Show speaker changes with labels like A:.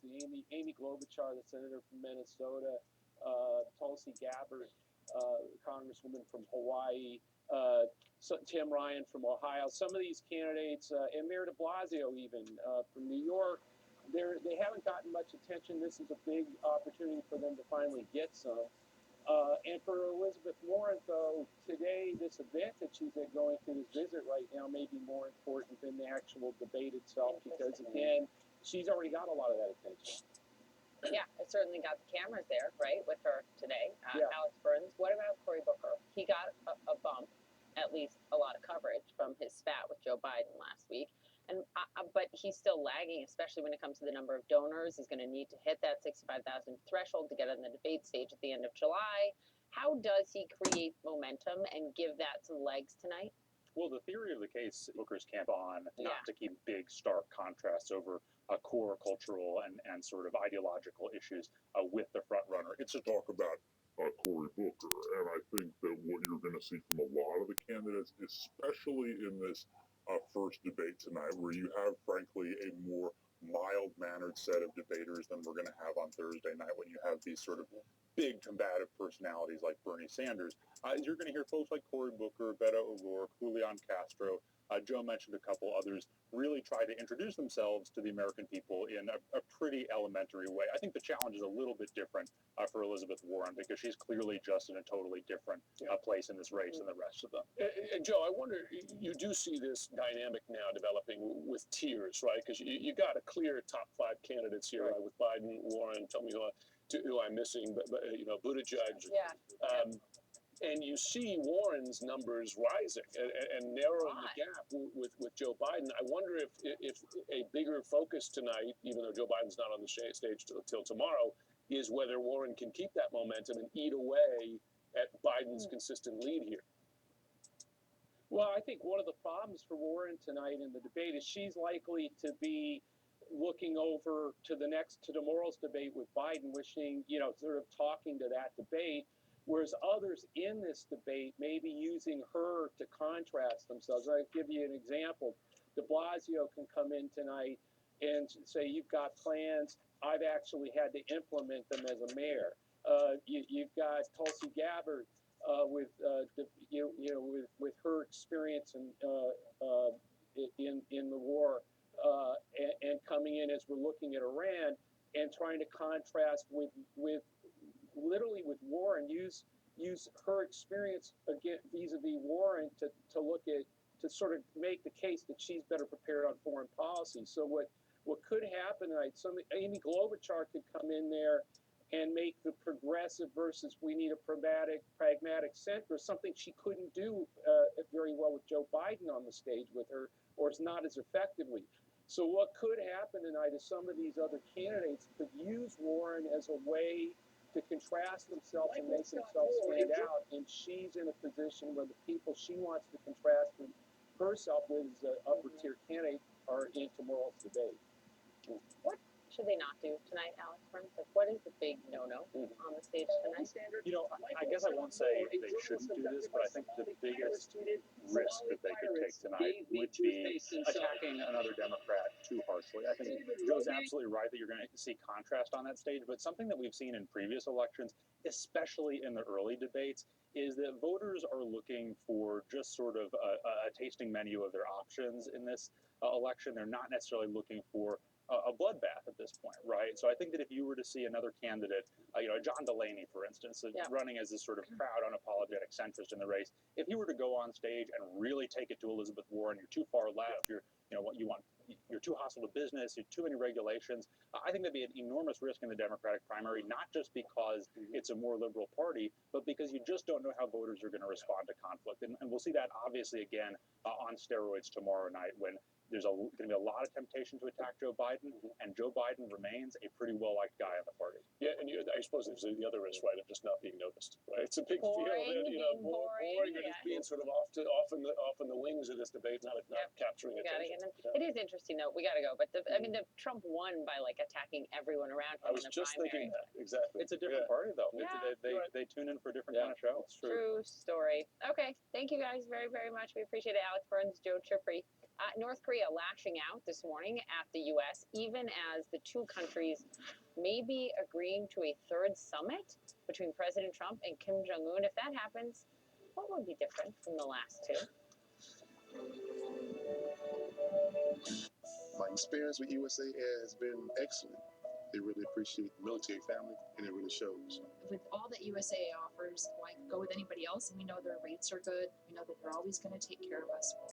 A: candidates, Amy Klobuchar, the senator from Minnesota, Tulsi Gabbard, congresswoman from Hawaii, Tim Ryan from Ohio. Some of these candidates, and Mayor de Blasio even from New York, they haven't gotten much attention. This is a big opportunity for them to finally get some. And for Elizabeth Warren, though, today, this event that she's going to, this visit right now, may be more important than the actual debate itself, because, again, she's already got a lot of that attention.
B: Yeah, it certainly got the cameras there, right, with her today.
A: Yeah.
B: Alex Burns. What about Cory Booker? He got a bump, at least a lot of coverage from his spat with Joe Biden last week. And but he's still lagging, especially when it comes to the number of donors. He's going to need to hit that 65,000 threshold to get on the debate stage at the end of July. How does he create momentum and give that some legs tonight?
C: Well, the theory of the case, Booker's camp on not to keep big, stark contrasts over core cultural and sort of ideological issues with the front runner.
D: It's to talk about Cory Booker, and I think that what you're going to see from a lot of the candidates, especially in this first debate tonight, where you have, frankly, a more mild-mannered set of debaters than we're going to have on Thursday night when you have these sort of big combative personalities like Bernie Sanders. You're going to hear folks like Cory Booker, Beto O'Rourke, Julian Castro, Joe mentioned a couple others, really try to introduce themselves to the American people in a pretty elementary way. I think the challenge is a little bit different for Elizabeth Warren, because she's clearly just in a totally different place in this race than the rest of them.
E: And Joe, I wonder, you do see this dynamic now developing with tiers, right? Because you got a clear top 5 candidates here, right? With Biden, Warren, tell me who I'm missing, but Buttigieg.
B: Yeah.
E: And you see Warren's numbers rising and narrowing the gap with Joe Biden. I wonder if a bigger focus tonight, even though Joe Biden's not on the stage till tomorrow, is whether Warren can keep that momentum and eat away at Biden's consistent lead here.
A: Well, I think one of the problems for Warren tonight in the debate is she's likely to be looking over to tomorrow's debate with Biden, wishing, sort of talking to that debate, whereas others in this debate may be using her to contrast themselves. I'll give you an example. De Blasio can come in tonight and say, you've got plans, I've actually had to implement them as a mayor. You've got Tulsi Gabbard with her experience in the war, and coming in as we're looking at Iran and trying to contrast with literally with Warren, use her experience again vis-a-vis Warren to look at, to sort of make the case that she's better prepared on foreign policy. So what could happen tonight? Amy Klobuchar could come in there and make the progressive versus we need a pragmatic center, something she couldn't do very well with Joe Biden on the stage with her, or is not as effectively. So what could happen tonight is some of these other candidates could use Warren as a way to contrast themselves and make themselves stand out, and she's in a position where the people she wants to contrast herself with as an upper-tier candidate are in tomorrow's debate.
B: What should they not do tonight, Alex Burns? Like, what is the big no-no on the stage tonight?
C: I guess I won't say they shouldn't do this, but I think the biggest risk that they could take tonight would be attacking another Democrat too harshly. I think Joe's absolutely right that you're going to see contrast on that stage, but something that we've seen in previous elections, especially in the early debates, is that voters are looking for just sort of a tasting menu of their options in this election. They're not necessarily looking for a bloodbath at this point, right? So I think that if you were to see another candidate, John Delaney, for instance, running as this sort of proud, unapologetic centrist in the race, if he were to go on stage and really take it to Elizabeth Warren, you're too far left, you're too hostile to business, you're too many regulations, I think that'd be an enormous risk in the Democratic primary, not just because it's a more liberal party, but because you just don't know how voters are going to respond to conflict. And we'll see that obviously again on steroids tomorrow night, when there's going to be a lot of temptation to attack Joe Biden, and Joe Biden remains a pretty well-liked guy in the party.
E: Yeah, and I suppose there's the other risk, right, of just not being noticed, right? It's a big
B: boring,
E: field, boring, or just being sort of off in the wings of this debate, not capturing attention.
B: It is interesting, though. We got to go, but the Trump won by attacking everyone around him.
E: I was just thinking that, exactly.
C: It's a different party, though.
B: Yeah.
C: They tune in for a different kind of show.
B: True story. Okay, thank you guys very, very much. We appreciate it. Alex Burns, Joe Tripri. North Korea lashing out this morning at the U.S., even as the two countries may be agreeing to a third summit between President Trump and Kim Jong-un. If that happens, what would be different from the last two?
F: My experience with USA has been excellent. They really appreciate the military family, and it really shows.
G: With all that USA offers, why go with anybody else? And we know their rates are good. We know that they're always going to take care of us.